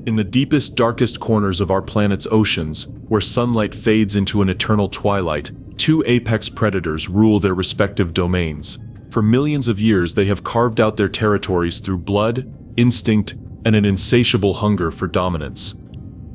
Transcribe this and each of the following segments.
In the deepest, darkest corners of our planet's oceans, where sunlight fades into an eternal twilight, two apex predators rule their respective domains. For millions of years, they have carved out their territories through blood, instinct, and an insatiable hunger for dominance.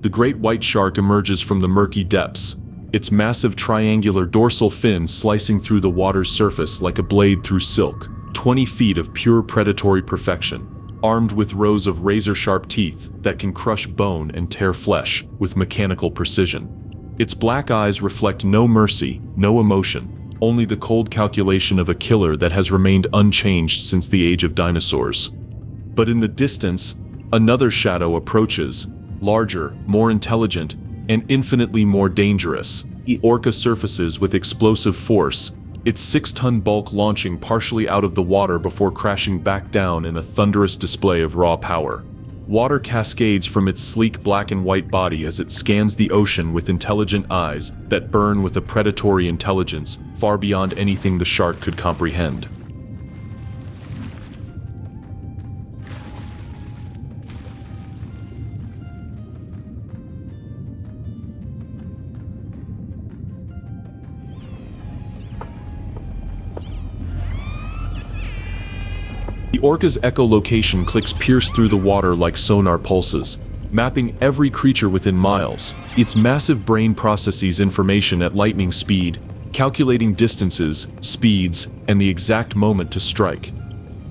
The great white shark emerges from the murky depths, its massive triangular dorsal fin slicing through the water's surface like a blade through silk, 20 feet of pure predatory perfection, armed with rows of razor-sharp teeth that can crush bone and tear flesh with mechanical precision. Its black eyes reflect no mercy, no emotion, only the cold calculation of a killer that has remained unchanged since the age of dinosaurs. But in the distance, another shadow approaches, larger, more intelligent, and infinitely more dangerous. The orca surfaces with explosive force, its 6-ton bulk launching partially out of the water before crashing back down in a thunderous display of raw power. Water cascades from its sleek black and white body as it scans the ocean with intelligent eyes that burn with a predatory intelligence far beyond anything the shark could comprehend. The orca's echolocation clicks pierce through the water like sonar pulses, mapping every creature within miles. Its massive brain processes information at lightning speed, calculating distances, speeds, and the exact moment to strike.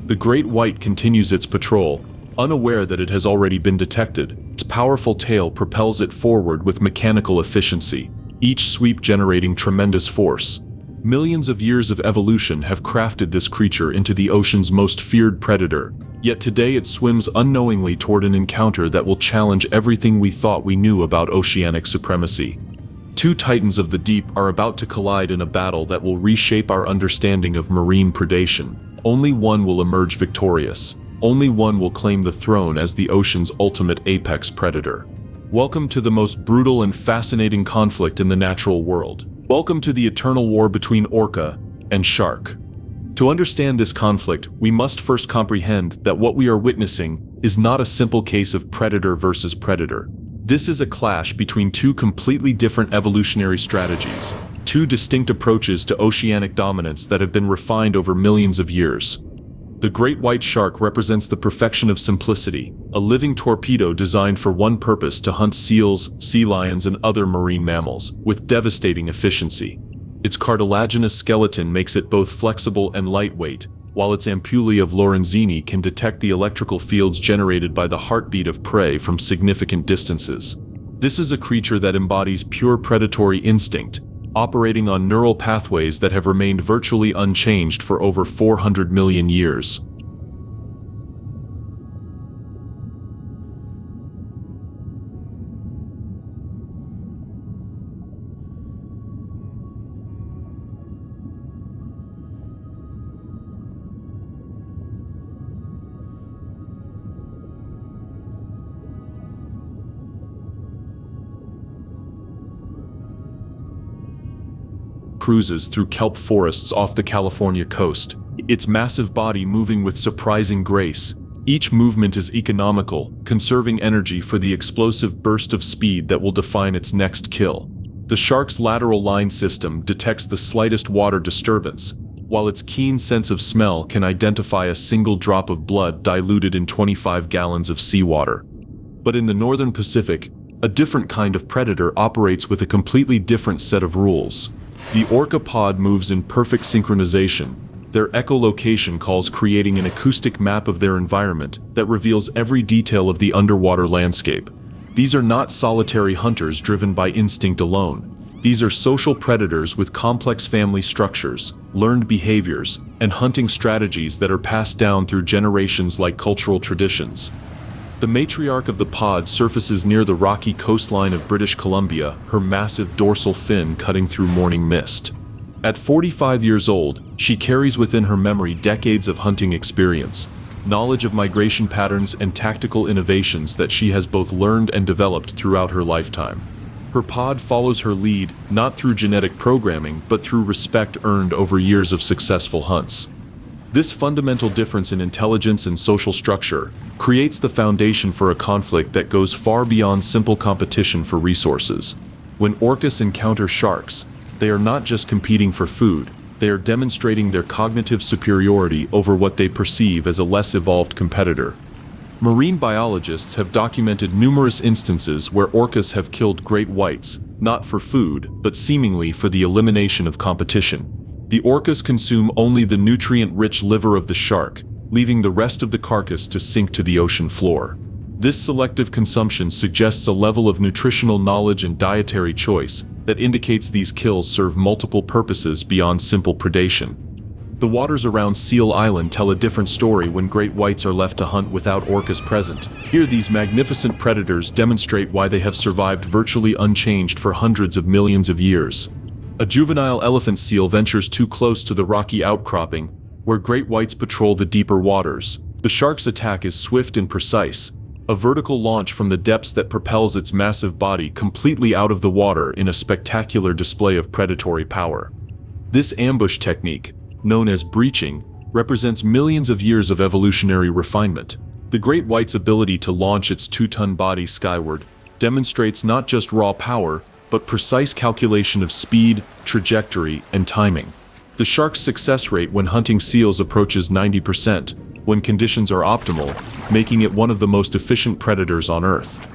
The great white continues its patrol, unaware that it has already been detected. Its powerful tail propels it forward with mechanical efficiency, each sweep generating tremendous force. Millions of years of evolution have crafted this creature into the ocean's most feared predator, yet today it swims unknowingly toward an encounter that will challenge everything we thought we knew about oceanic supremacy. Two titans of the deep are about to collide in a battle that will reshape our understanding of marine predation. Only one will emerge victorious. Only one will claim the throne as the ocean's ultimate apex predator. Welcome to the most brutal and fascinating conflict in the natural world. Welcome to the eternal war between orca and shark. To understand this conflict, we must first comprehend that what we are witnessing is not a simple case of predator versus predator. This is a clash between two completely different evolutionary strategies, two distinct approaches to oceanic dominance that have been refined over millions of years. The great white shark represents the perfection of simplicity, a living torpedo designed for one purpose: to hunt seals, sea lions, and other marine mammals, with devastating efficiency. Its cartilaginous skeleton makes it both flexible and lightweight, while its ampullae of Lorenzini can detect the electrical fields generated by the heartbeat of prey from significant distances. This is a creature that embodies pure predatory instinct, operating on neural pathways that have remained virtually unchanged for over 400 million years. Cruises through kelp forests off the California coast, its massive body moving with surprising grace. Each movement is economical, conserving energy for the explosive burst of speed that will define its next kill. The shark's lateral line system detects the slightest water disturbance, while its keen sense of smell can identify a single drop of blood diluted in 25 gallons of seawater. But in the northern Pacific, a different kind of predator operates with a completely different set of rules. The orca pod moves in perfect synchronization, their echolocation calls creating an acoustic map of their environment that reveals every detail of the underwater landscape. These are not solitary hunters driven by instinct alone. These are social predators with complex family structures, learned behaviors, and hunting strategies that are passed down through generations like cultural traditions. The matriarch of the pod surfaces near the rocky coastline of British Columbia, her massive dorsal fin cutting through morning mist. At 45 years old, she carries within her memory decades of hunting experience, knowledge of migration patterns and tactical innovations that she has both learned and developed throughout her lifetime. Her pod follows her lead, not through genetic programming, but through respect earned over years of successful hunts. This fundamental difference in intelligence and social structure creates the foundation for a conflict that goes far beyond simple competition for resources. When orcas encounter sharks, they are not just competing for food, they are demonstrating their cognitive superiority over what they perceive as a less evolved competitor. Marine biologists have documented numerous instances where orcas have killed great whites, not for food, but seemingly for the elimination of competition. The orcas consume only the nutrient-rich liver of the shark, leaving the rest of the carcass to sink to the ocean floor. This selective consumption suggests a level of nutritional knowledge and dietary choice that indicates these kills serve multiple purposes beyond simple predation. The waters around Seal Island tell a different story when great whites are left to hunt without orcas present. Here, these magnificent predators demonstrate why they have survived virtually unchanged for hundreds of millions of years. A juvenile elephant seal ventures too close to the rocky outcropping, where great whites patrol the deeper waters. The shark's attack is swift and precise, a vertical launch from the depths that propels its massive body completely out of the water in a spectacular display of predatory power. This ambush technique, known as breaching, represents millions of years of evolutionary refinement. The great white's ability to launch its 2-ton body skyward demonstrates not just raw power, but precise calculation of speed, trajectory, and timing. The shark's success rate when hunting seals approaches 90%, when conditions are optimal, making it one of the most efficient predators on Earth.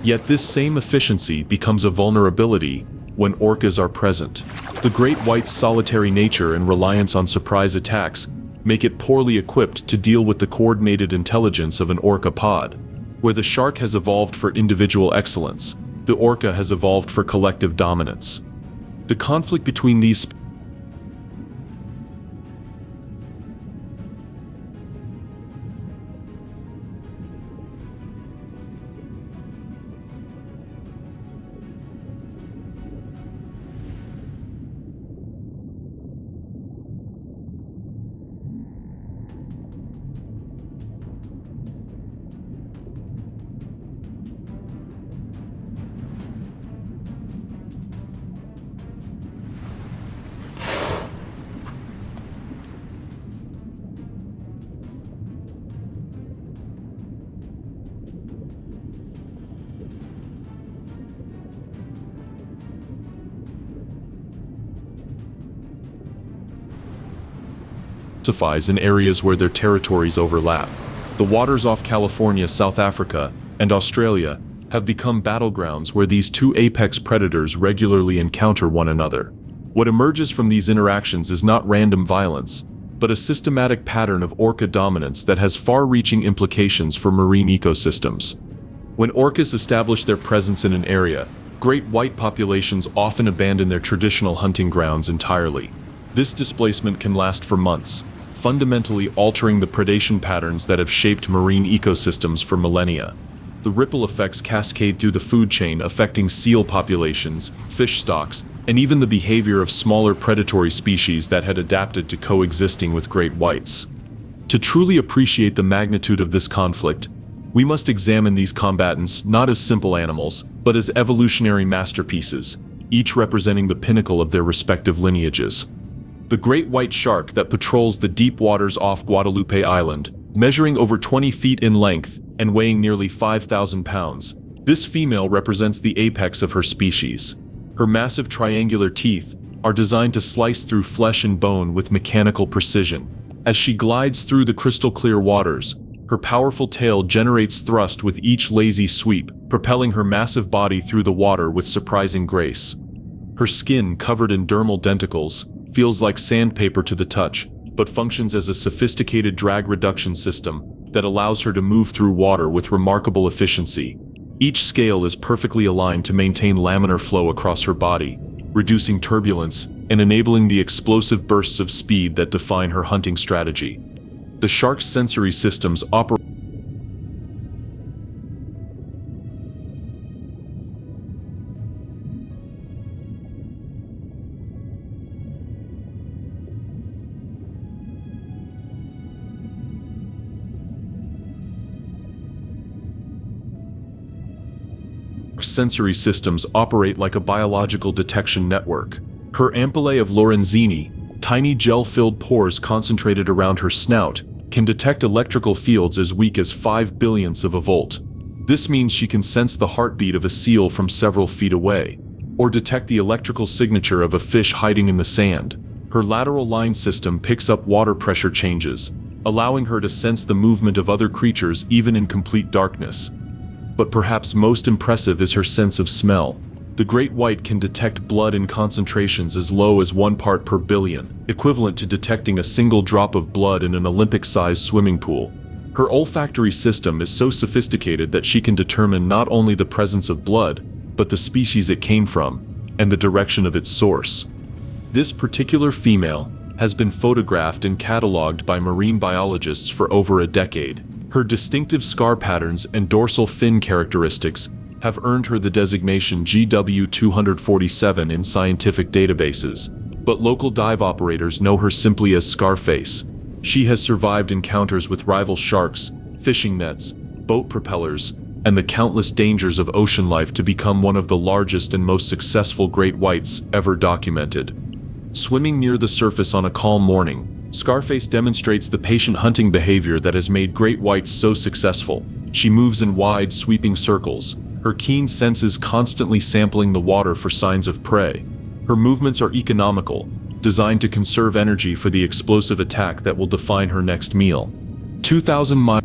Yet this same efficiency becomes a vulnerability when orcas are present. The great white's solitary nature and reliance on surprise attacks make it poorly equipped to deal with the coordinated intelligence of an orca pod. Where the shark has evolved for individual excellence, the orca has evolved for collective dominance. The conflict between these in areas where their territories overlap. The waters off California, South Africa, and Australia have become battlegrounds where these two apex predators regularly encounter one another. What emerges from these interactions is not random violence, but a systematic pattern of orca dominance that has far-reaching implications for marine ecosystems. When orcas establish their presence in an area, great white populations often abandon their traditional hunting grounds entirely. This displacement can last for months, fundamentally altering the predation patterns that have shaped marine ecosystems for millennia. The ripple effects cascade through the food chain, affecting seal populations, fish stocks, and even the behavior of smaller predatory species that had adapted to coexisting with great whites. To truly appreciate the magnitude of this conflict, we must examine these combatants not as simple animals, but as evolutionary masterpieces, each representing the pinnacle of their respective lineages. The great white shark that patrols the deep waters off Guadalupe Island, measuring over 20 feet in length and weighing nearly 5,000 pounds, this female represents the apex of her species. Her massive triangular teeth are designed to slice through flesh and bone with mechanical precision. As she glides through the crystal-clear waters, her powerful tail generates thrust with each lazy sweep, propelling her massive body through the water with surprising grace. Her skin, covered in dermal denticles, feels like sandpaper to the touch, but functions as a sophisticated drag reduction system that allows her to move through water with remarkable efficiency. Each scale is perfectly aligned to maintain laminar flow across her body, reducing turbulence and enabling the explosive bursts of speed that define her hunting strategy. The shark's sensory systems operate like a biological detection network. Her ampullae of Lorenzini, Tiny gel-filled pores concentrated around her snout can detect electrical fields as weak as 5 billionths of a volt. This means she can sense the heartbeat of a seal from several feet away, or detect the electrical signature of a fish hiding in the sand. Her lateral line system picks up water pressure changes, allowing her to sense the movement of other creatures even in complete darkness. But perhaps most impressive is her sense of smell. The great white can detect blood in concentrations as low as 1 part per billion, equivalent to detecting a single drop of blood in an Olympic-sized swimming pool. Her olfactory system is so sophisticated that she can determine not only the presence of blood, but the species it came from, and the direction of its source. This particular female has been photographed and catalogued by marine biologists for over a decade. Her distinctive scar patterns and dorsal fin characteristics have earned her the designation GW247 in scientific databases, but local dive operators know her simply as Scarface. She has survived encounters with rival sharks, fishing nets, boat propellers, and the countless dangers of ocean life to become one of the largest and most successful great whites ever documented. Swimming near the surface on a calm morning, Scarface demonstrates the patient hunting behavior that has made great whites so successful. She moves in wide, sweeping circles, her keen senses constantly sampling the water for signs of prey. Her movements are economical, designed to conserve energy for the explosive attack that will define her next meal. 2,000 miles.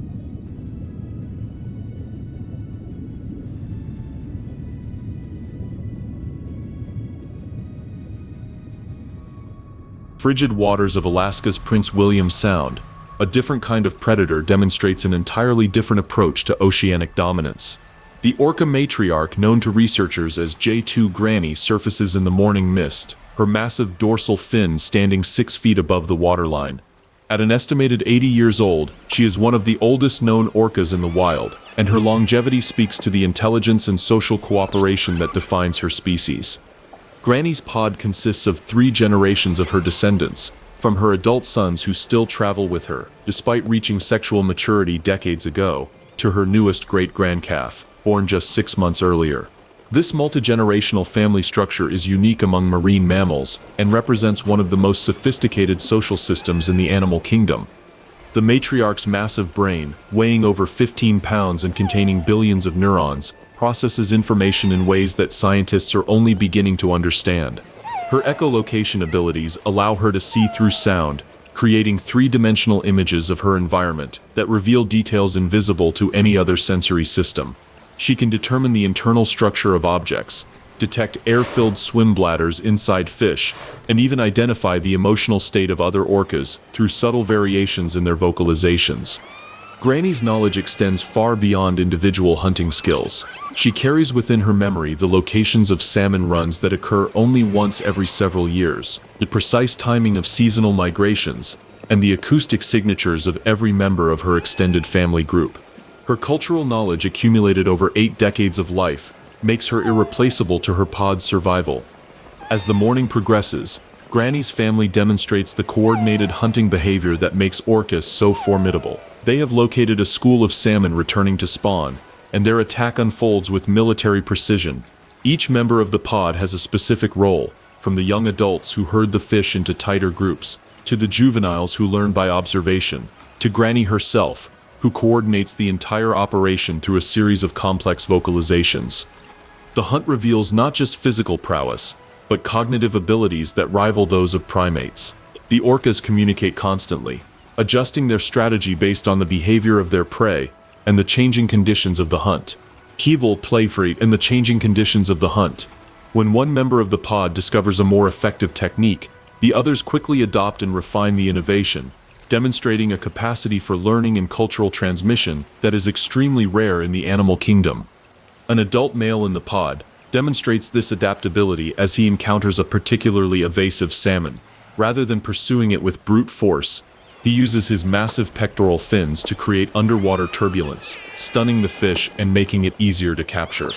Frigid waters of Alaska's Prince William Sound, a different kind of predator demonstrates an entirely different approach to oceanic dominance. The orca matriarch, known to researchers as J2 Granny, surfaces in the morning mist, her massive dorsal fin standing 6 feet above the waterline. At an estimated 80 years old, she is one of the oldest known orcas in the wild, and her longevity speaks to the intelligence and social cooperation that defines her species. Granny's pod consists of 3 generations of her descendants, from her adult sons who still travel with her, despite reaching sexual maturity decades ago, to her newest great-grandcalf, born just 6 months earlier. This multi-generational family structure is unique among marine mammals and represents one of the most sophisticated social systems in the animal kingdom. The matriarch's massive brain, weighing over 15 pounds and containing billions of neurons, processes information in ways that scientists are only beginning to understand. Her echolocation abilities allow her to see through sound, creating 3-dimensional images of her environment that reveal details invisible to any other sensory system. She can determine the internal structure of objects, detect air-filled swim bladders inside fish, and even identify the emotional state of other orcas through subtle variations in their vocalizations. Granny's knowledge extends far beyond individual hunting skills. She carries within her memory the locations of salmon runs that occur only once every several years, the precise timing of seasonal migrations, and the acoustic signatures of every member of her extended family group. Her cultural knowledge, accumulated over 8 decades of life, makes her irreplaceable to her pod's survival. As the morning progresses, Granny's family demonstrates the coordinated hunting behavior that makes orcas so formidable. They have located a school of salmon returning to spawn, and their attack unfolds with military precision. Each member of the pod has a specific role, from the young adults who herd the fish into tighter groups, to the juveniles who learn by observation, to Granny herself, who coordinates the entire operation through a series of complex vocalizations. The hunt reveals not just physical prowess, but cognitive abilities that rival those of primates. The orcas communicate constantly, adjusting their strategy based on the behavior of their prey and the changing conditions of the hunt. Kevel play free in the changing conditions of the hunt. When one member of the pod discovers a more effective technique, the others quickly adopt and refine the innovation, demonstrating a capacity for learning and cultural transmission that is extremely rare in the animal kingdom. An adult male in the pod demonstrates this adaptability as he encounters a particularly evasive salmon. Rather than pursuing it with brute force, he uses his massive pectoral fins to create underwater turbulence, stunning the fish and making it easier to capture.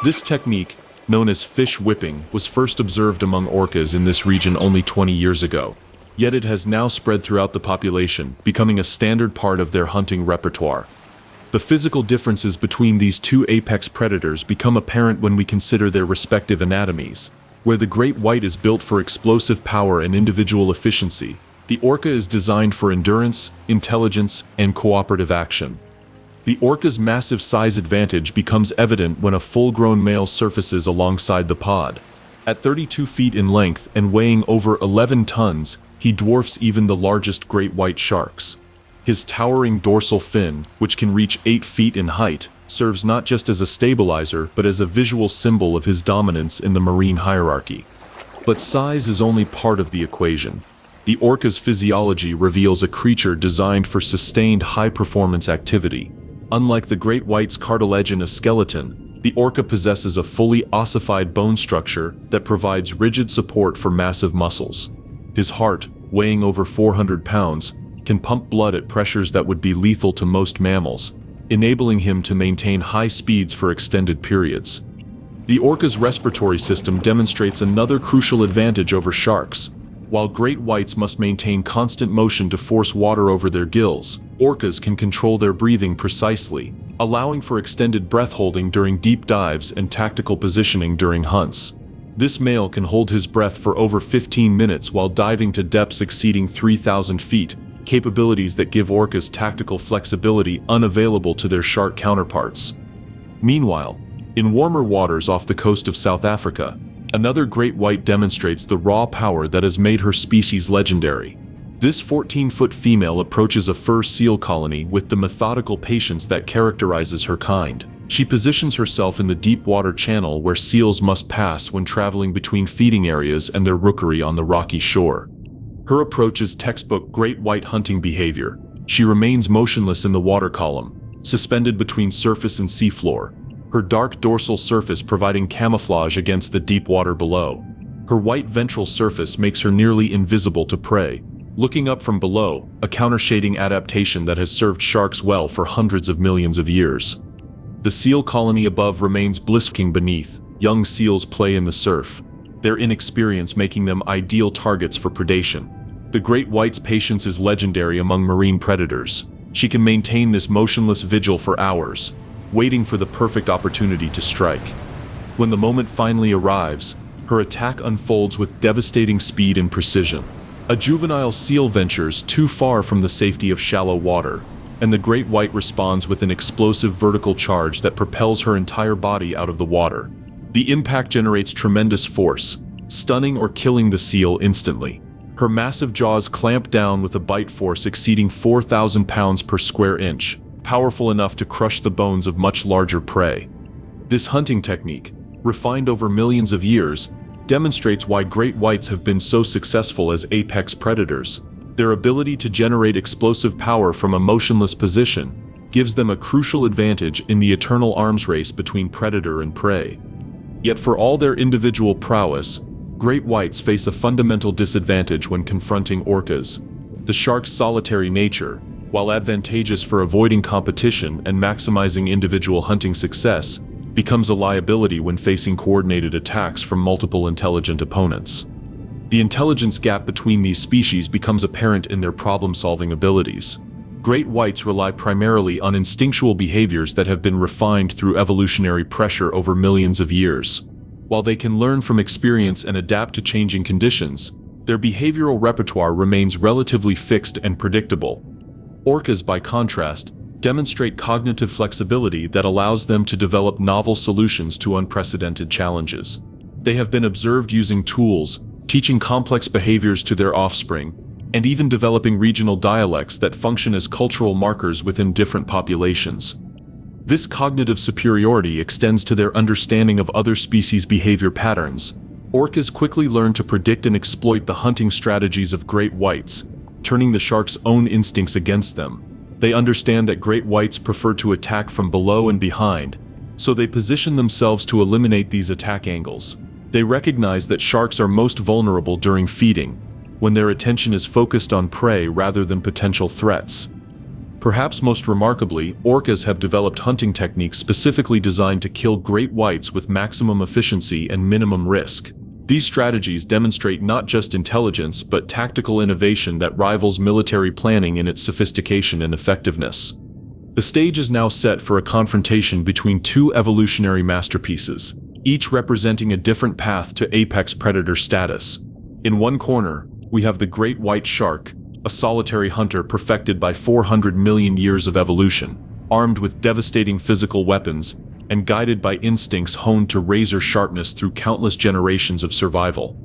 This technique, known as fish whipping, was first observed among orcas in this region only 20 years ago. Yet it has now spread throughout the population, becoming a standard part of their hunting repertoire. The physical differences between these 2 apex predators become apparent when we consider their respective anatomies. Where the great white is built for explosive power and individual efficiency, the orca is designed for endurance, intelligence, and cooperative action. The orca's massive size advantage becomes evident when a full-grown male surfaces alongside the pod. At 32 feet in length and weighing over 11 tons, he dwarfs even the largest great white sharks. His towering dorsal fin, which can reach 8 feet in height, serves not just as a stabilizer but as a visual symbol of his dominance in the marine hierarchy. But size is only part of the equation. The orca's physiology reveals a creature designed for sustained high-performance activity. Unlike the great white's cartilaginous skeleton, the orca possesses a fully ossified bone structure that provides rigid support for massive muscles. His heart, weighing over 400 pounds, can pump blood at pressures that would be lethal to most mammals, enabling him to maintain high speeds for extended periods. The orca's respiratory system demonstrates another crucial advantage over sharks. While great whites must maintain constant motion to force water over their gills, orcas can control their breathing precisely, allowing for extended breath holding during deep dives and tactical positioning during hunts. This male can hold his breath for over 15 minutes while diving to depths exceeding 3,000 feet, capabilities that give orcas tactical flexibility unavailable to their shark counterparts. Meanwhile, in warmer waters off the coast of South Africa, another great white demonstrates the raw power that has made her species legendary. This 14-foot female approaches a fur seal colony with the methodical patience that characterizes her kind. She positions herself in the deep water channel where seals must pass when traveling between feeding areas and their rookery on the rocky shore. Her approach is textbook great white hunting behavior. She remains motionless in the water column, suspended between surface and seafloor, her dark dorsal surface providing camouflage against the deep water below. Her white ventral surface makes her nearly invisible to prey. Looking up from below, a countershading adaptation that has served sharks well for hundreds of millions of years. The seal colony above remains blissful beneath. Young seals play in the surf, their inexperience making them ideal targets for predation. The great white's patience is legendary among marine predators. She can maintain this motionless vigil for hours, waiting for the perfect opportunity to strike. When the moment finally arrives, her attack unfolds with devastating speed and precision. A juvenile seal ventures too far from the safety of shallow water, and the great white responds with an explosive vertical charge that propels her entire body out of the water. The impact generates tremendous force, stunning or killing the seal instantly. Her massive jaws clamp down with a bite force exceeding 4,000 pounds per square inch, powerful enough to crush the bones of much larger prey. This hunting technique, refined over millions of years, demonstrates why great whites have been so successful as apex predators. Their ability to generate explosive power from a motionless position gives them a crucial advantage in the eternal arms race between predator and prey. Yet for all their individual prowess, great whites face a fundamental disadvantage when confronting orcas. The shark's solitary nature, while advantageous for avoiding competition and maximizing individual hunting success, becomes a liability when facing coordinated attacks from multiple intelligent opponents. The intelligence gap between these species becomes apparent in their problem-solving abilities. Great whites rely primarily on instinctual behaviors that have been refined through evolutionary pressure over millions of years. While they can learn from experience and adapt to changing conditions, their behavioral repertoire remains relatively fixed and predictable. Orcas, by contrast, demonstrate cognitive flexibility that allows them to develop novel solutions to unprecedented challenges. They have been observed using tools, teaching complex behaviors to their offspring, and even developing regional dialects that function as cultural markers within different populations. This cognitive superiority extends to their understanding of other species' behavior patterns. Orcas quickly learn to predict and exploit the hunting strategies of great whites, turning the shark's own instincts against them. They understand that great whites prefer to attack from below and behind, so they position themselves to eliminate these attack angles. They recognize that sharks are most vulnerable during feeding, when their attention is focused on prey rather than potential threats. Perhaps most remarkably, orcas have developed hunting techniques specifically designed to kill great whites with maximum efficiency and minimum risk. These strategies demonstrate not just intelligence but tactical innovation that rivals military planning in its sophistication and effectiveness. The stage is now set for a confrontation between two evolutionary masterpieces. each representing a different path to apex predator status. In one corner, we have the great white shark, a solitary hunter perfected by 400 million years of evolution, armed with devastating physical weapons and guided by instincts honed to razor sharpness through countless generations of survival.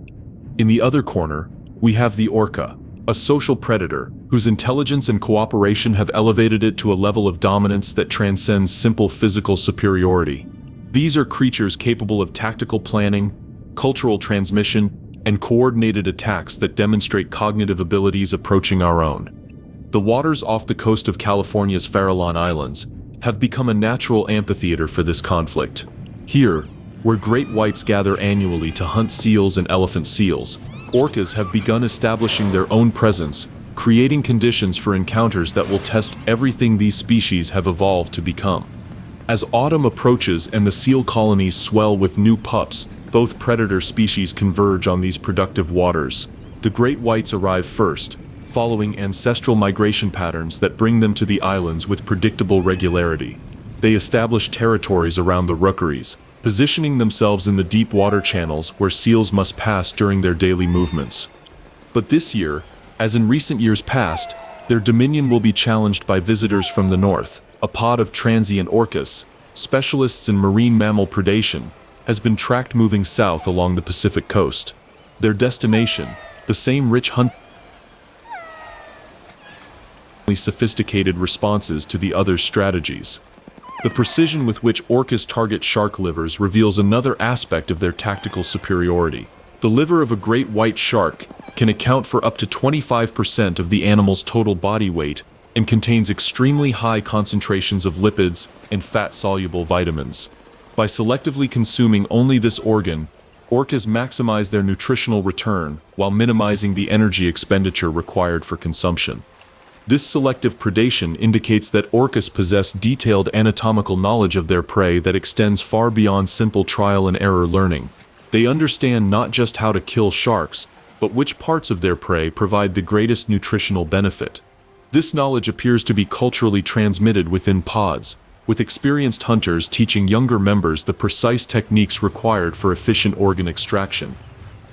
In the other corner, we have the orca, a social predator whose intelligence and cooperation have elevated it to a level of dominance that transcends simple physical superiority. These are creatures capable of tactical planning, cultural transmission, and coordinated attacks that demonstrate cognitive abilities approaching our own. The waters off the coast of California's Farallon Islands have become a natural amphitheater for this conflict. Here, where great whites gather annually to hunt seals and elephant seals, orcas have begun establishing their own presence, creating conditions for encounters that will test everything these species have evolved to become. As autumn approaches and the seal colonies swell with new pups, both predator species converge on these productive waters. The great whites arrive first, following ancestral migration patterns that bring them to the islands with predictable regularity. They establish territories around the rookeries, positioning themselves in the deep water channels where seals must pass during their daily movements. But this year, as in recent years past, their dominion will be challenged by visitors from the north. A pod of transient orcas, specialists in marine mammal predation, has been tracked moving south along the Pacific coast. Their destination, the same rich sophisticated responses to the other's strategies. The precision with which orcas target shark livers reveals another aspect of their tactical superiority. The liver of a great white shark can account for up to 25% of the animal's total body weight and contains extremely high concentrations of lipids and fat-soluble vitamins. By selectively consuming only this organ, orcas maximize their nutritional return while minimizing the energy expenditure required for consumption. This selective predation indicates that orcas possess detailed anatomical knowledge of their prey that extends far beyond simple trial and error learning. They understand not just how to kill sharks, but which parts of their prey provide the greatest nutritional benefit. This knowledge appears to be culturally transmitted within pods, with experienced hunters teaching younger members the precise techniques required for efficient organ extraction.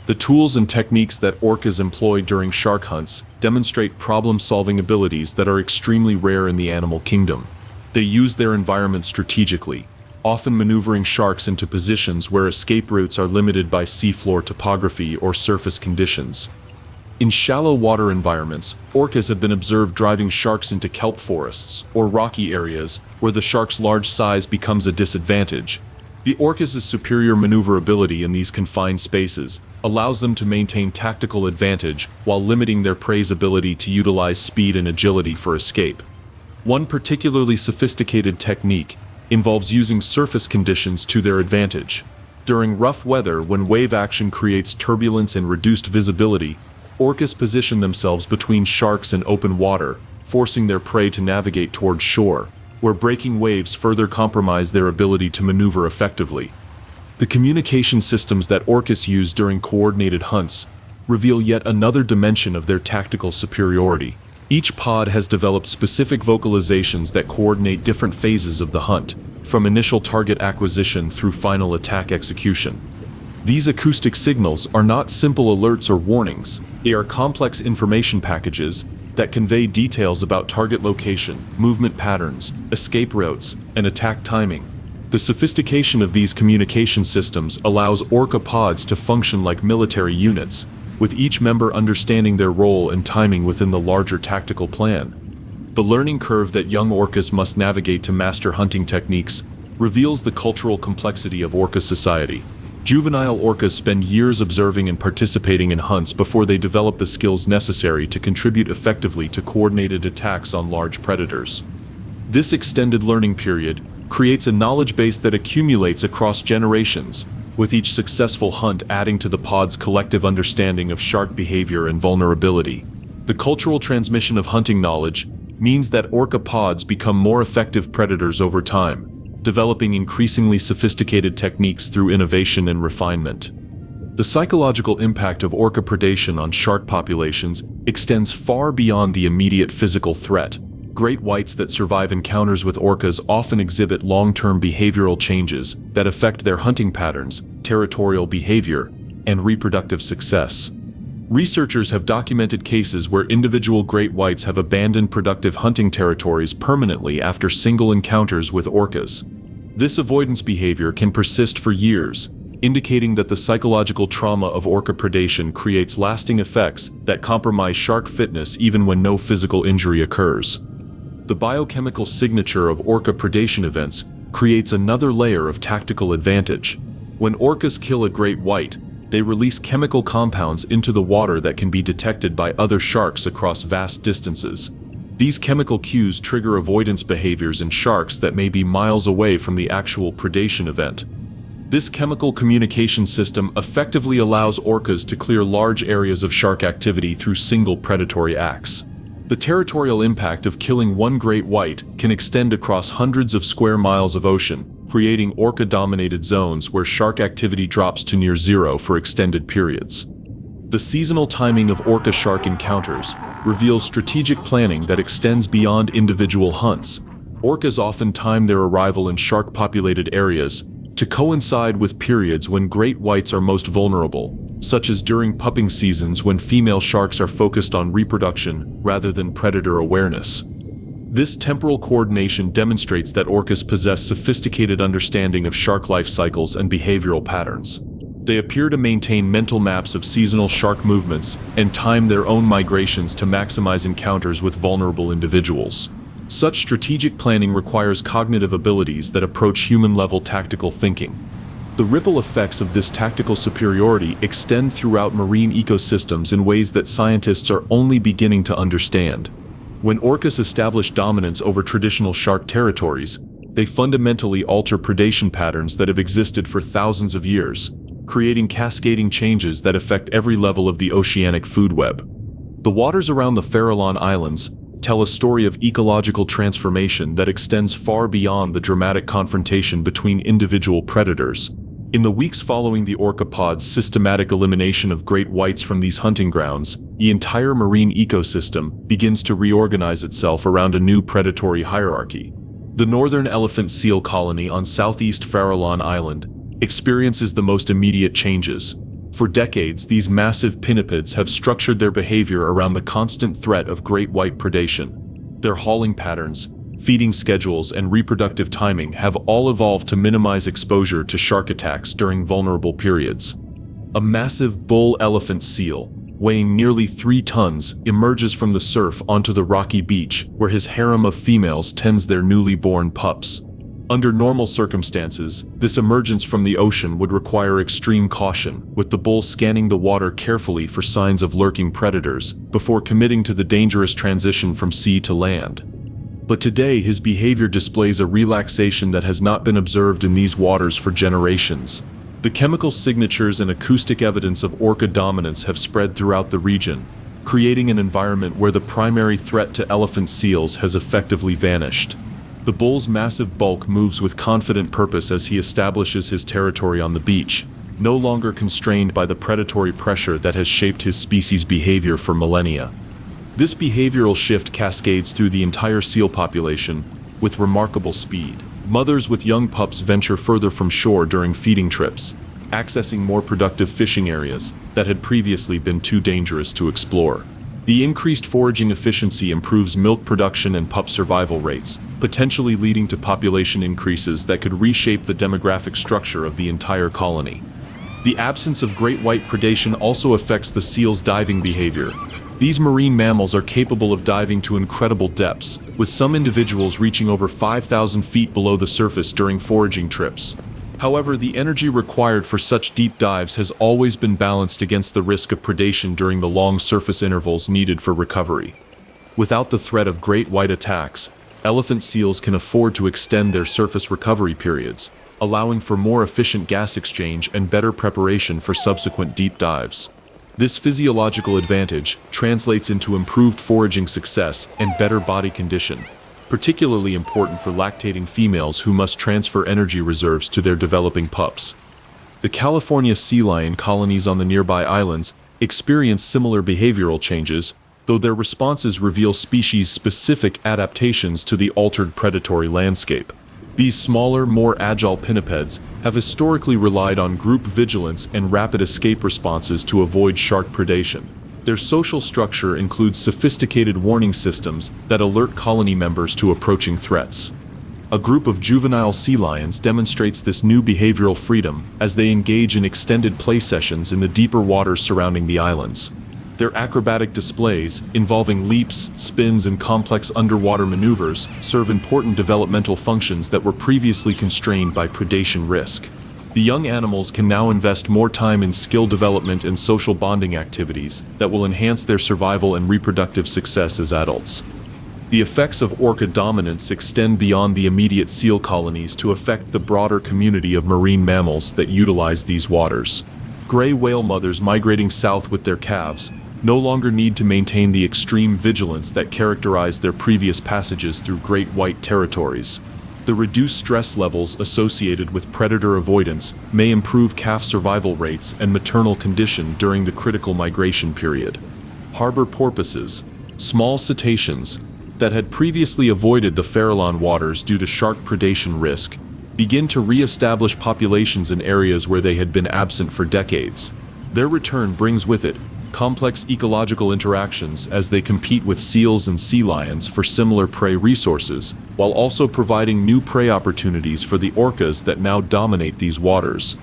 The tools and techniques that orcas employ during shark hunts demonstrate problem-solving abilities that are extremely rare in the animal kingdom. They use their environment strategically, often maneuvering sharks into positions where escape routes are limited by seafloor topography or surface conditions. In shallow water environments, orcas have been observed driving sharks into kelp forests or rocky areas where the shark's large size becomes a disadvantage. The orcas' superior maneuverability in these confined spaces allows them to maintain tactical advantage while limiting their prey's ability to utilize speed and agility for escape. One particularly sophisticated technique involves using surface conditions to their advantage. During rough weather, when wave action creates turbulence and reduced visibility, orcas position themselves between sharks and open water, forcing their prey to navigate towards shore, where breaking waves further compromise their ability to maneuver effectively. The communication systems that orcas use during coordinated hunts reveal yet another dimension of their tactical superiority. Each pod has developed specific vocalizations that coordinate different phases of the hunt, from initial target acquisition through final attack execution. These acoustic signals are not simple alerts or warnings. They are complex information packages that convey details about target location, movement patterns, escape routes, and attack timing. The sophistication of these communication systems allows orca pods to function like military units, with each member understanding their role and timing within the larger tactical plan. The learning curve that young orcas must navigate to master hunting techniques reveals the cultural complexity of orca society. Juvenile orcas spend years observing and participating in hunts before they develop the skills necessary to contribute effectively to coordinated attacks on large predators. This extended learning period creates a knowledge base that accumulates across generations, with each successful hunt adding to the pod's collective understanding of shark behavior and vulnerability. The cultural transmission of hunting knowledge means that orca pods become more effective predators over time, developing increasingly sophisticated techniques through innovation and refinement. The psychological impact of orca predation on shark populations extends far beyond the immediate physical threat, Great whites that survive encounters with orcas often exhibit long-term behavioral changes that affect their hunting patterns, territorial behavior, and reproductive success. Researchers have documented cases where individual great whites have abandoned productive hunting territories permanently after single encounters with orcas. This avoidance behavior can persist for years, indicating that the psychological trauma of orca predation creates lasting effects that compromise shark fitness even when no physical injury occurs. The biochemical signature of orca predation events creates another layer of tactical advantage. When orcas kill a great white, they release chemical compounds into the water that can be detected by other sharks across vast distances. These chemical cues trigger avoidance behaviors in sharks that may be miles away from the actual predation event. This chemical communication system effectively allows orcas to clear large areas of shark activity through single predatory acts. The territorial impact of killing one great white can extend across hundreds of square miles of ocean, creating orca-dominated zones where shark activity drops to near zero for extended periods. The seasonal timing of orca-shark encounters reveals strategic planning that extends beyond individual hunts. Orcas often time their arrival in shark-populated areas to coincide with periods when great whites are most vulnerable, such as during pupping seasons when female sharks are focused on reproduction rather than predator awareness. This temporal coordination demonstrates that orcas possess sophisticated understanding of shark life cycles and behavioral patterns. They appear to maintain mental maps of seasonal shark movements and time their own migrations to maximize encounters with vulnerable individuals. Such strategic planning requires cognitive abilities that approach human-level tactical thinking. The ripple effects of this tactical superiority extend throughout marine ecosystems in ways that scientists are only beginning to understand. When orcas establish dominance over traditional shark territories, they fundamentally alter predation patterns that have existed for thousands of years, creating cascading changes that affect every level of the oceanic food web. The waters around the Farallon Islands tell a story of ecological transformation that extends far beyond the dramatic confrontation between individual predators. In the weeks following the orca pod's systematic elimination of great whites from these hunting grounds, the entire marine ecosystem begins to reorganize itself around a new predatory hierarchy. The northern elephant seal colony on southeast Farallon Island experiences the most immediate changes. For decades, these massive pinnipeds have structured their behavior around the constant threat of great white predation. Their hauling patterns, feeding schedules, and reproductive timing have all evolved to minimize exposure to shark attacks during vulnerable periods. A massive bull elephant seal, weighing nearly 3 tons, emerges from the surf onto the rocky beach where his harem of females tends their newly born pups. Under normal circumstances, this emergence from the ocean would require extreme caution, with the bull scanning the water carefully for signs of lurking predators before committing to the dangerous transition from sea to land. But today his behavior displays a relaxation that has not been observed in these waters for generations. The chemical signatures and acoustic evidence of orca dominance have spread throughout the region, creating an environment where the primary threat to elephant seals has effectively vanished. The bull's massive bulk moves with confident purpose as he establishes his territory on the beach, no longer constrained by the predatory pressure that has shaped his species' behavior for millennia. This behavioral shift cascades through the entire seal population with remarkable speed. Mothers with young pups venture further from shore during feeding trips, accessing more productive fishing areas that had previously been too dangerous to explore. The increased foraging efficiency improves milk production and pup survival rates, potentially leading to population increases that could reshape the demographic structure of the entire colony. The absence of great white predation also affects the seal's diving behavior. These marine mammals are capable of diving to incredible depths, with some individuals reaching over 5,000 feet below the surface during foraging trips. However, the energy required for such deep dives has always been balanced against the risk of predation during the long surface intervals needed for recovery. Without the threat of great white attacks, elephant seals can afford to extend their surface recovery periods, allowing for more efficient gas exchange and better preparation for subsequent deep dives. This physiological advantage translates into improved foraging success and better body condition, particularly important for lactating females who must transfer energy reserves to their developing pups. The California sea lion colonies on the nearby islands experience similar behavioral changes, though their responses reveal species-specific adaptations to the altered predatory landscape. These smaller, more agile pinnipeds have historically relied on group vigilance and rapid escape responses to avoid shark predation. Their social structure includes sophisticated warning systems that alert colony members to approaching threats. A group of juvenile sea lions demonstrates this new behavioral freedom as they engage in extended play sessions in the deeper waters surrounding the islands. Their acrobatic displays, involving leaps, spins, and complex underwater maneuvers, serve important developmental functions that were previously constrained by predation risk. The young animals can now invest more time in skill development and social bonding activities that will enhance their survival and reproductive success as adults. The effects of orca dominance extend beyond the immediate seal colonies to affect the broader community of marine mammals that utilize these waters. Gray whale mothers migrating south with their calves no longer need to maintain the extreme vigilance that characterized their previous passages through great white territories. The reduced stress levels associated with predator avoidance may improve calf survival rates and maternal condition during the critical migration period. Harbor porpoises, small cetaceans that had previously avoided the Farallon waters due to shark predation risk, begin to re-establish populations in areas where they had been absent for decades. Their return brings with it complex ecological interactions as they compete with seals and sea lions for similar prey resources, while also providing new prey opportunities for the orcas that now dominate these waters.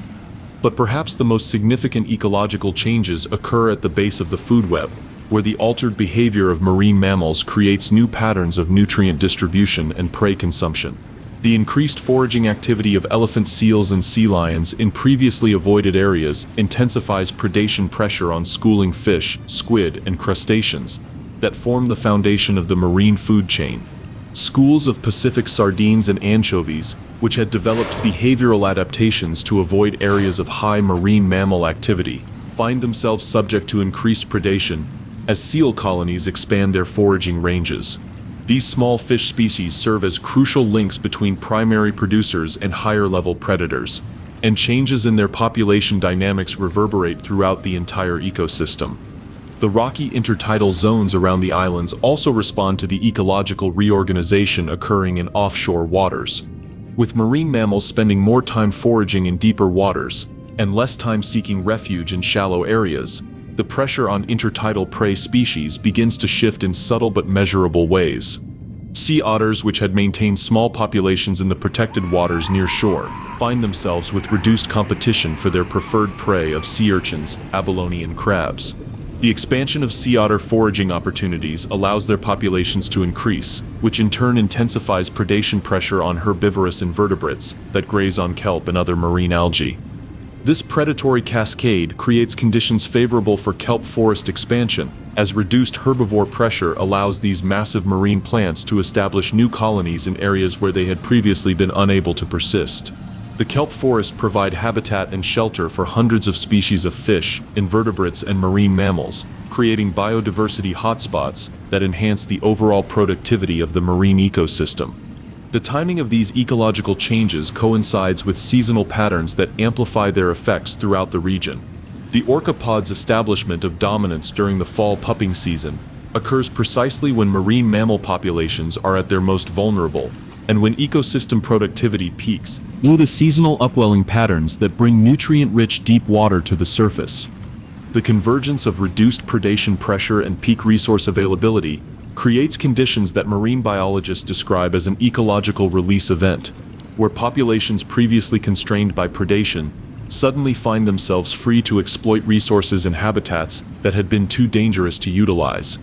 But perhaps the most significant ecological changes occur at the base of the food web, where the altered behavior of marine mammals creates new patterns of nutrient distribution and prey consumption. The increased foraging activity of elephant seals and sea lions in previously avoided areas intensifies predation pressure on schooling fish, squid, and crustaceans that form the foundation of the marine food chain. Schools of Pacific sardines and anchovies, which had developed behavioral adaptations to avoid areas of high marine mammal activity, find themselves subject to increased predation as seal colonies expand their foraging ranges. These small fish species serve as crucial links between primary producers and higher-level predators, and changes in their population dynamics reverberate throughout the entire ecosystem. The rocky intertidal zones around the islands also respond to the ecological reorganization occurring in offshore waters. With marine mammals spending more time foraging in deeper waters, and less time seeking refuge in shallow areas, the pressure on intertidal prey species begins to shift in subtle but measurable ways. Sea otters, which had maintained small populations in the protected waters near shore, find themselves with reduced competition for their preferred prey of sea urchins, abalone, and crabs. The expansion of sea otter foraging opportunities allows their populations to increase, which in turn intensifies predation pressure on herbivorous invertebrates that graze on kelp and other marine algae. This predatory cascade creates conditions favorable for kelp forest expansion, as reduced herbivore pressure allows these massive marine plants to establish new colonies in areas where they had previously been unable to persist. The kelp forests provide habitat and shelter for hundreds of species of fish, invertebrates, and marine mammals, creating biodiversity hotspots that enhance the overall productivity of the marine ecosystem. The timing of these ecological changes coincides with seasonal patterns that amplify their effects throughout the region. The orca pod's establishment of dominance during the fall pupping season occurs precisely when marine mammal populations are at their most vulnerable, and when ecosystem productivity peaks, due to seasonal upwelling patterns that bring nutrient-rich deep water to the surface. The convergence of reduced predation pressure and peak resource availability creates conditions that marine biologists describe as an ecological release event, where populations previously constrained by predation suddenly find themselves free to exploit resources and habitats that had been too dangerous to utilize.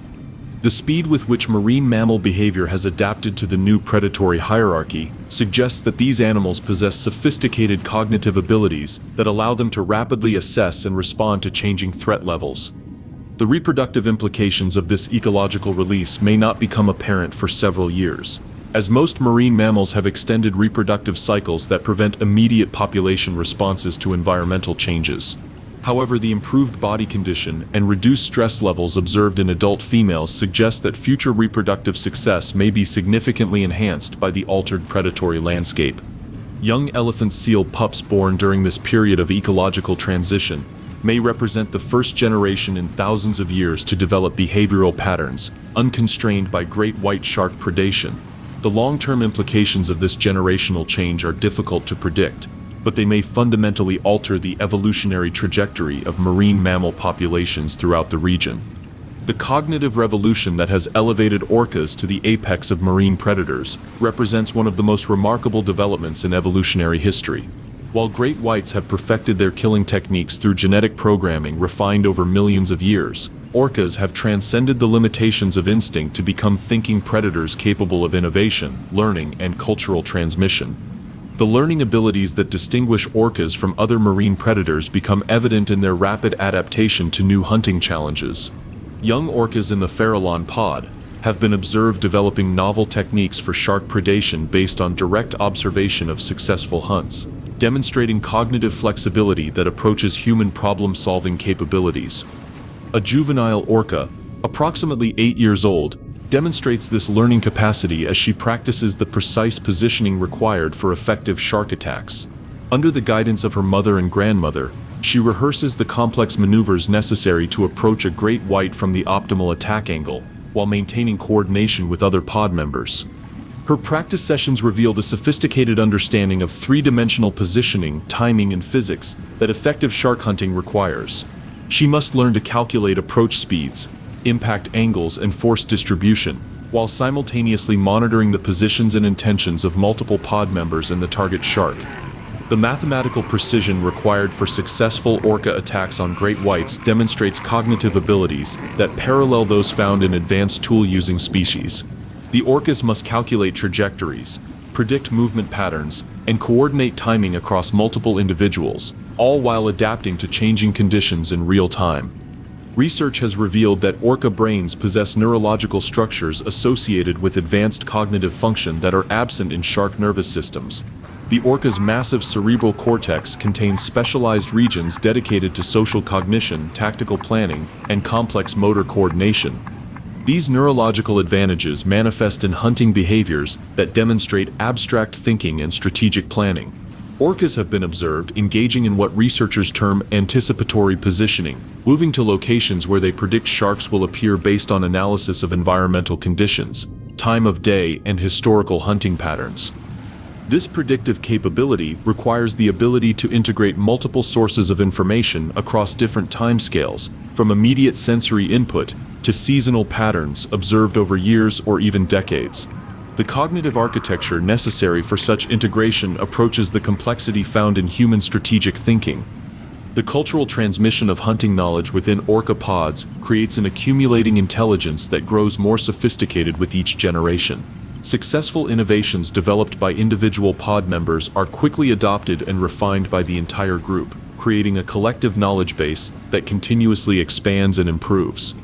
The speed with which marine mammal behavior has adapted to the new predatory hierarchy suggests that these animals possess sophisticated cognitive abilities that allow them to rapidly assess and respond to changing threat levels. The reproductive implications of this ecological release may not become apparent for several years, as most marine mammals have extended reproductive cycles that prevent immediate population responses to environmental changes. However, the improved body condition and reduced stress levels observed in adult females suggest that future reproductive success may be significantly enhanced by the altered predatory landscape. Young elephant seal pups born during this period of ecological transition may represent the first generation in thousands of years to develop behavioral patterns, unconstrained by great white shark predation. The long-term implications of this generational change are difficult to predict, but they may fundamentally alter the evolutionary trajectory of marine mammal populations throughout the region. The cognitive revolution that has elevated orcas to the apex of marine predators represents one of the most remarkable developments in evolutionary history. While great whites have perfected their killing techniques through genetic programming refined over millions of years, orcas have transcended the limitations of instinct to become thinking predators capable of innovation, learning, and cultural transmission. The learning abilities that distinguish orcas from other marine predators become evident in their rapid adaptation to new hunting challenges. Young orcas in the Farallon pod have been observed developing novel techniques for shark predation based on direct observation of successful hunts, demonstrating cognitive flexibility that approaches human problem-solving capabilities. A juvenile orca, approximately 8 years old, demonstrates this learning capacity as she practices the precise positioning required for effective shark attacks. Under the guidance of her mother and grandmother, she rehearses the complex maneuvers necessary to approach a great white from the optimal attack angle, while maintaining coordination with other pod members. Her practice sessions revealed a sophisticated understanding of three-dimensional positioning, timing, and physics that effective shark hunting requires. She must learn to calculate approach speeds, impact angles, and force distribution, while simultaneously monitoring the positions and intentions of multiple pod members and the target shark. The mathematical precision required for successful orca attacks on great whites demonstrates cognitive abilities that parallel those found in advanced tool-using species. The orcas must calculate trajectories, predict movement patterns, and coordinate timing across multiple individuals, all while adapting to changing conditions in real time. Research has revealed that orca brains possess neurological structures associated with advanced cognitive function that are absent in shark nervous systems. The orca's massive cerebral cortex contains specialized regions dedicated to social cognition, tactical planning, and complex motor coordination. These neurological advantages manifest in hunting behaviors that demonstrate abstract thinking and strategic planning. Orcas have been observed engaging in what researchers term anticipatory positioning, moving to locations where they predict sharks will appear based on analysis of environmental conditions, time of day, and historical hunting patterns. This predictive capability requires the ability to integrate multiple sources of information across different timescales, from immediate sensory input to seasonal patterns observed over years or even decades. The cognitive architecture necessary for such integration approaches the complexity found in human strategic thinking. The cultural transmission of hunting knowledge within orca pods creates an accumulating intelligence that grows more sophisticated with each generation. Successful innovations developed by individual pod members are quickly adopted and refined by the entire group, creating a collective knowledge base that continuously expands and improves.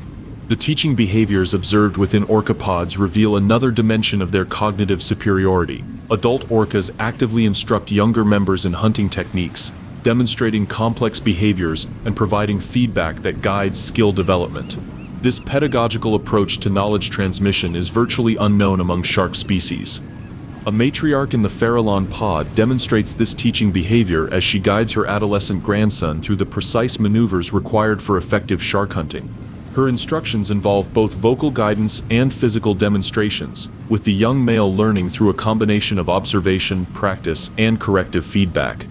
The teaching behaviors observed within orca pods reveal another dimension of their cognitive superiority. Adult orcas actively instruct younger members in hunting techniques, demonstrating complex behaviors and providing feedback that guides skill development. This pedagogical approach to knowledge transmission is virtually unknown among shark species. A matriarch in the Farallon pod demonstrates this teaching behavior as she guides her adolescent grandson through the precise maneuvers required for effective shark hunting. Her instructions involve both vocal guidance and physical demonstrations, with the young male learning through a combination of observation, practice, and corrective feedback.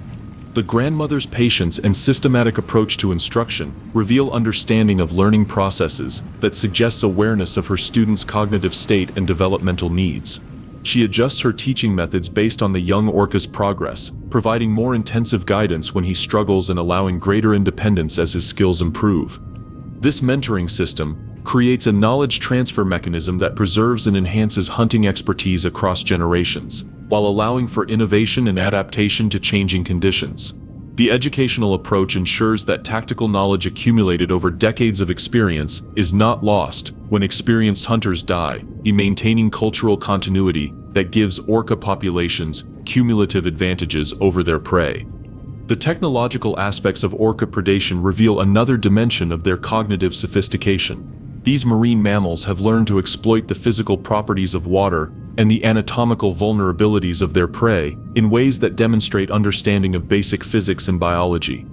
The grandmother's patience and systematic approach to instruction reveal understanding of learning processes that suggests awareness of her student's cognitive state and developmental needs. She adjusts her teaching methods based on the young orca's progress, providing more intensive guidance when he struggles and allowing greater independence as his skills improve. This mentoring system creates a knowledge transfer mechanism that preserves and enhances hunting expertise across generations, while allowing for innovation and adaptation to changing conditions. The educational approach ensures that tactical knowledge accumulated over decades of experience is not lost when experienced hunters die, maintaining cultural continuity that gives orca populations cumulative advantages over their prey. The technological aspects of orca predation reveal another dimension of their cognitive sophistication. These marine mammals have learned to exploit the physical properties of water and the anatomical vulnerabilities of their prey in ways that demonstrate understanding of basic physics and biology.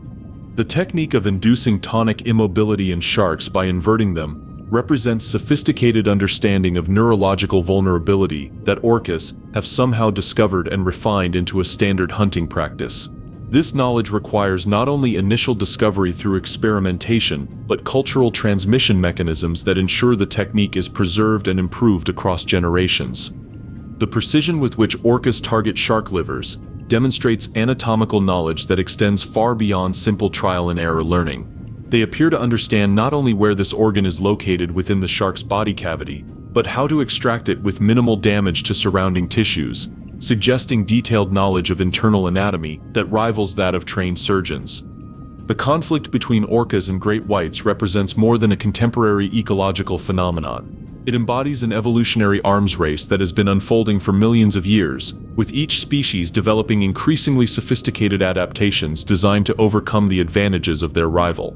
The technique of inducing tonic immobility in sharks by inverting them represents sophisticated understanding of neurological vulnerability that orcas have somehow discovered and refined into a standard hunting practice. This knowledge requires not only initial discovery through experimentation, but cultural transmission mechanisms that ensure the technique is preserved and improved across generations. The precision with which orcas target shark livers demonstrates anatomical knowledge that extends far beyond simple trial and error learning. They appear to understand not only where this organ is located within the shark's body cavity, but how to extract it with minimal damage to surrounding tissues, suggesting detailed knowledge of internal anatomy that rivals that of trained surgeons. The conflict between orcas and great whites represents more than a contemporary ecological phenomenon. It embodies an evolutionary arms race that has been unfolding for millions of years, with each species developing increasingly sophisticated adaptations designed to overcome the advantages of their rival.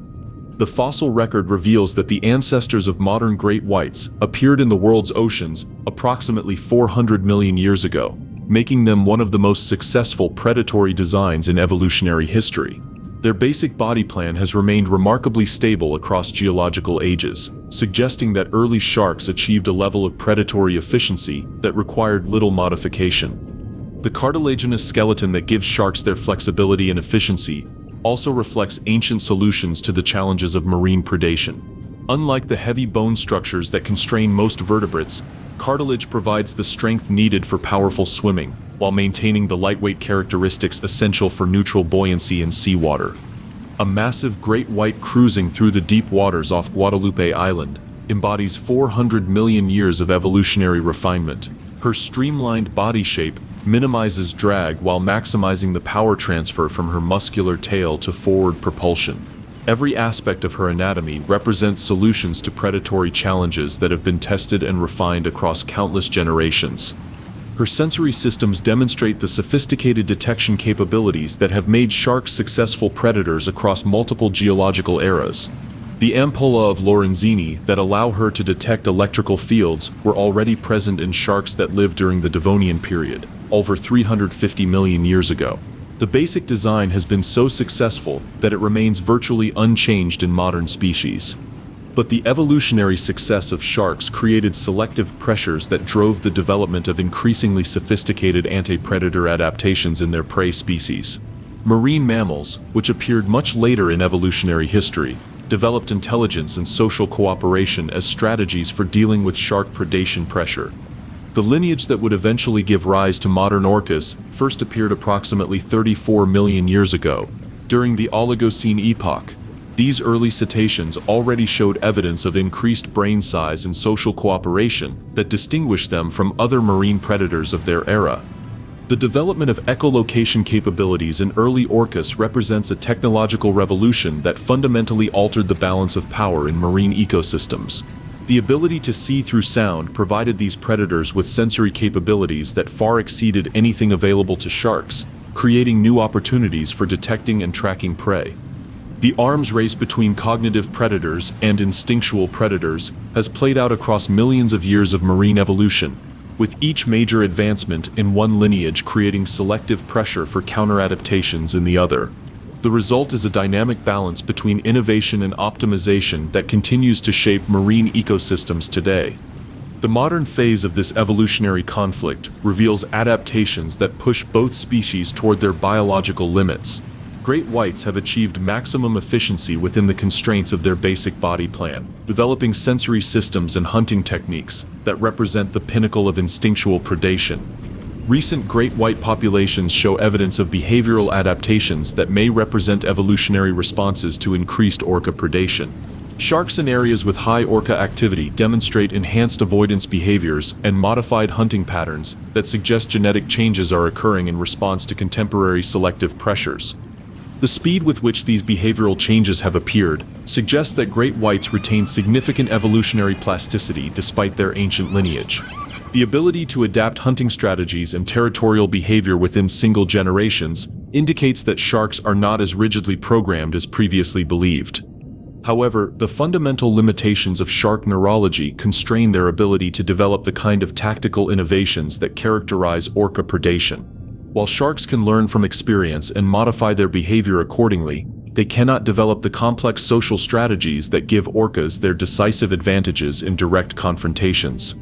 The fossil record reveals that the ancestors of modern great whites appeared in the world's oceans approximately 400 million years ago, making them one of the most successful predatory designs in evolutionary history. Their basic body plan has remained remarkably stable across geological ages, suggesting that early sharks achieved a level of predatory efficiency that required little modification. The cartilaginous skeleton that gives sharks their flexibility and efficiency also reflects ancient solutions to the challenges of marine predation. Unlike the heavy bone structures that constrain most vertebrates, cartilage provides the strength needed for powerful swimming, while maintaining the lightweight characteristics essential for neutral buoyancy in seawater. A massive great white cruising through the deep waters off Guadalupe Island embodies 400 million years of evolutionary refinement. Her streamlined body shape minimizes drag while maximizing the power transfer from her muscular tail to forward propulsion. Every aspect of her anatomy represents solutions to predatory challenges that have been tested and refined across countless generations. Her sensory systems demonstrate the sophisticated detection capabilities that have made sharks successful predators across multiple geological eras. The ampulla of Lorenzini that allow her to detect electrical fields were already present in sharks that lived during the Devonian period, over 350 million years ago. The basic design has been so successful that it remains virtually unchanged in modern species. But the evolutionary success of sharks created selective pressures that drove the development of increasingly sophisticated anti-predator adaptations in their prey species. Marine mammals, which appeared much later in evolutionary history, developed intelligence and social cooperation as strategies for dealing with shark predation pressure. The lineage that would eventually give rise to modern orcas first appeared approximately 34 million years ago, during the Oligocene epoch. These early cetaceans already showed evidence of increased brain size and social cooperation that distinguished them from other marine predators of their era. The development of echolocation capabilities in early orcas represents a technological revolution that fundamentally altered the balance of power in marine ecosystems. The ability to see through sound provided these predators with sensory capabilities that far exceeded anything available to sharks, creating new opportunities for detecting and tracking prey. The arms race between cognitive predators and instinctual predators has played out across millions of years of marine evolution, with each major advancement in one lineage creating selective pressure for counter-adaptations in the other. The result is a dynamic balance between innovation and optimization that continues to shape marine ecosystems today. The modern phase of this evolutionary conflict reveals adaptations that push both species toward their biological limits. Great whites have achieved maximum efficiency within the constraints of their basic body plan, developing sensory systems and hunting techniques that represent the pinnacle of instinctual predation. Recent great white populations show evidence of behavioral adaptations that may represent evolutionary responses to increased orca predation. Sharks in areas with high orca activity demonstrate enhanced avoidance behaviors and modified hunting patterns that suggest genetic changes are occurring in response to contemporary selective pressures. The speed with which these behavioral changes have appeared suggests that great whites retain significant evolutionary plasticity despite their ancient lineage. The ability to adapt hunting strategies and territorial behavior within single generations indicates that sharks are not as rigidly programmed as previously believed. However, the fundamental limitations of shark neurology constrain their ability to develop the kind of tactical innovations that characterize orca predation. While sharks can learn from experience and modify their behavior accordingly, they cannot develop the complex social strategies that give orcas their decisive advantages in direct confrontations.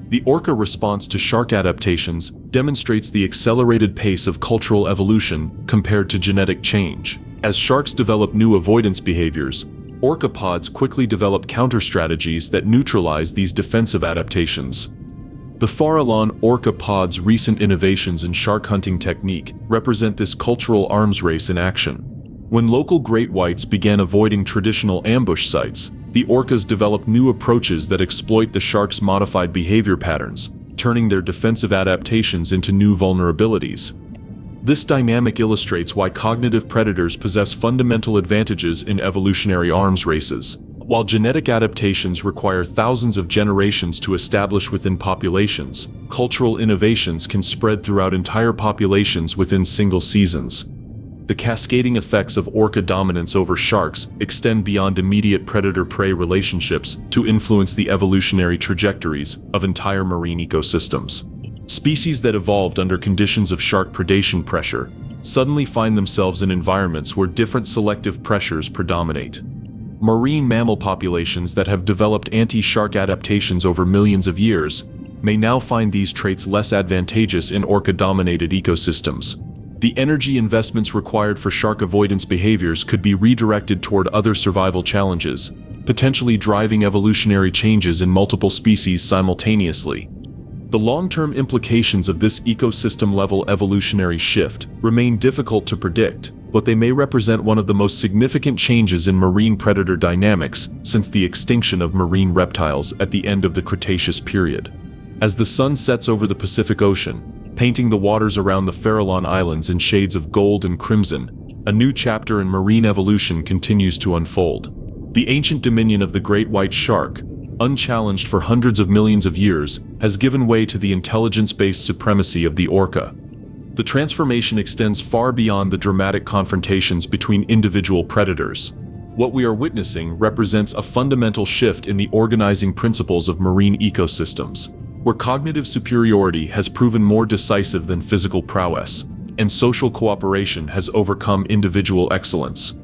The orca response to shark adaptations demonstrates the accelerated pace of cultural evolution compared to genetic change. As sharks develop new avoidance behaviors, orca pods quickly develop counter-strategies that neutralize these defensive adaptations. The Farallon orca pod's recent innovations in shark hunting technique represent this cultural arms race in action. When local great whites began avoiding traditional ambush sites, the orcas developed new approaches that exploit the shark's modified behavior patterns, turning their defensive adaptations into new vulnerabilities. This dynamic illustrates why cognitive predators possess fundamental advantages in evolutionary arms races. While genetic adaptations require thousands of generations to establish within populations, cultural innovations can spread throughout entire populations within single seasons. The cascading effects of orca dominance over sharks extend beyond immediate predator-prey relationships to influence the evolutionary trajectories of entire marine ecosystems. Species that evolved under conditions of shark predation pressure suddenly find themselves in environments where different selective pressures predominate. Marine mammal populations that have developed anti-shark adaptations over millions of years may now find these traits less advantageous in orca-dominated ecosystems. The energy investments required for shark avoidance behaviors could be redirected toward other survival challenges, potentially driving evolutionary changes in multiple species simultaneously. The long-term implications of this ecosystem-level evolutionary shift remain difficult to predict, but they may represent one of the most significant changes in marine predator dynamics since the extinction of marine reptiles at the end of the Cretaceous period. As the sun sets over the Pacific Ocean, painting the waters around the Farallon Islands in shades of gold and crimson, a new chapter in marine evolution continues to unfold. The ancient dominion of the great white shark, unchallenged for hundreds of millions of years, has given way to the intelligence-based supremacy of the orca. The transformation extends far beyond the dramatic confrontations between individual predators. What we are witnessing represents a fundamental shift in the organizing principles of marine ecosystems, where cognitive superiority has proven more decisive than physical prowess, and social cooperation has overcome individual excellence.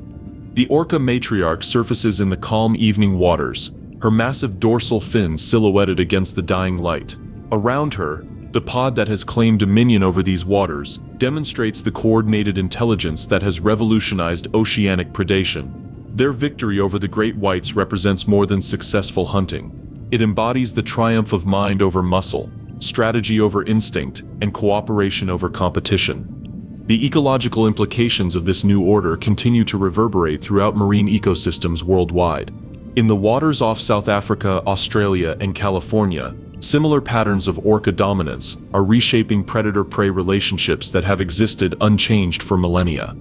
The orca matriarch surfaces in the calm evening waters, her massive dorsal fins silhouetted against the dying light. Around her, the pod that has claimed dominion over these waters demonstrates the coordinated intelligence that has revolutionized oceanic predation. Their victory over the great whites represents more than successful hunting. It embodies the triumph of mind over muscle, strategy over instinct, and cooperation over competition. The ecological implications of this new order continue to reverberate throughout marine ecosystems worldwide. In the waters off South Africa, Australia, and California, similar patterns of orca dominance are reshaping predator-prey relationships that have existed unchanged for millennia.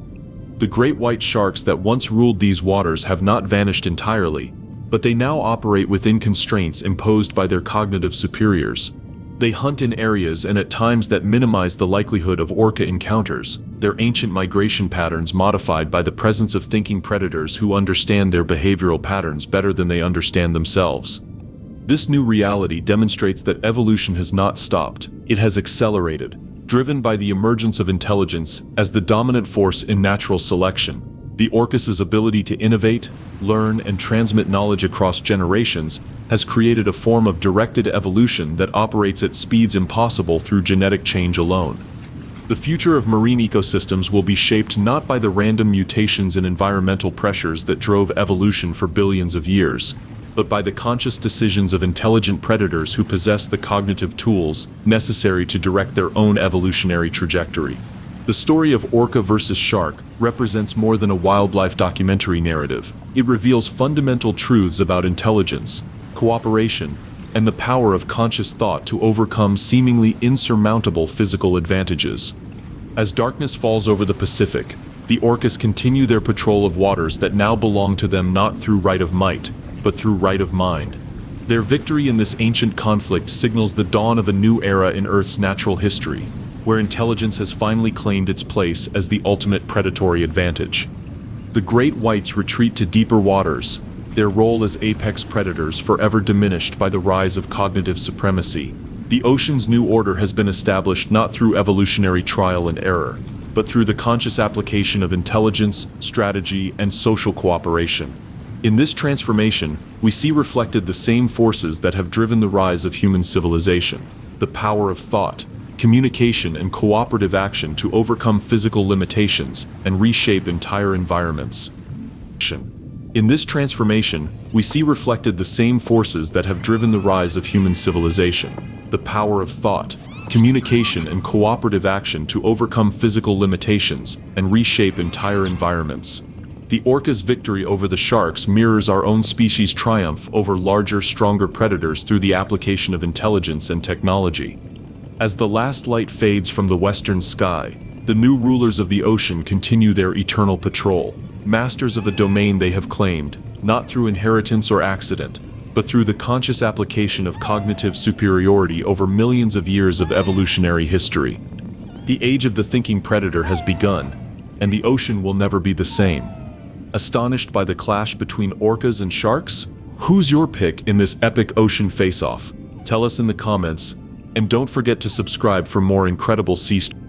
The great white sharks that once ruled these waters have not vanished entirely, but they now operate within constraints imposed by their cognitive superiors. They hunt in areas and at times that minimize the likelihood of orca encounters, their ancient migration patterns modified by the presence of thinking predators who understand their behavioral patterns better than they understand themselves. This new reality demonstrates that evolution has not stopped, it has accelerated, driven by the emergence of intelligence as the dominant force in natural selection. The orcas' ability to innovate, learn, and transmit knowledge across generations has created a form of directed evolution that operates at speeds impossible through genetic change alone. The future of marine ecosystems will be shaped not by the random mutations and environmental pressures that drove evolution for billions of years, but by the conscious decisions of intelligent predators who possess the cognitive tools necessary to direct their own evolutionary trajectory. The story of Orca vs. Shark represents more than a wildlife documentary narrative. It reveals fundamental truths about intelligence, cooperation, and the power of conscious thought to overcome seemingly insurmountable physical advantages. As darkness falls over the Pacific, the orcas continue their patrol of waters that now belong to them not through right of might, but through right of mind. Their victory in this ancient conflict signals the dawn of a new era in Earth's natural history, where intelligence has finally claimed its place as the ultimate predatory advantage. The great whites retreat to deeper waters, their role as apex predators forever diminished by the rise of cognitive supremacy. The ocean's new order has been established not through evolutionary trial and error, but through the conscious application of intelligence, strategy, and social cooperation. In this transformation, we see reflected the same forces that have driven the rise of human civilization: the power of thought, communication, and cooperative action to overcome physical limitations and reshape entire environments. In this transformation, we see reflected the same forces that have driven the rise of human civilization: the power of thought, communication, and cooperative action to overcome physical limitations and reshape entire environments. The orca's victory over the sharks mirrors our own species' triumph over larger, stronger predators through the application of intelligence and technology. As the last light fades from the western sky, the new rulers of the ocean continue their eternal patrol, masters of a domain they have claimed, not through inheritance or accident, but through the conscious application of cognitive superiority over millions of years of evolutionary history. The age of the thinking predator has begun, and the ocean will never be the same. Astonished by the clash between orcas and sharks? Who's your pick in this epic ocean face-off? Tell us in the comments, and don't forget to subscribe for more incredible sea stories.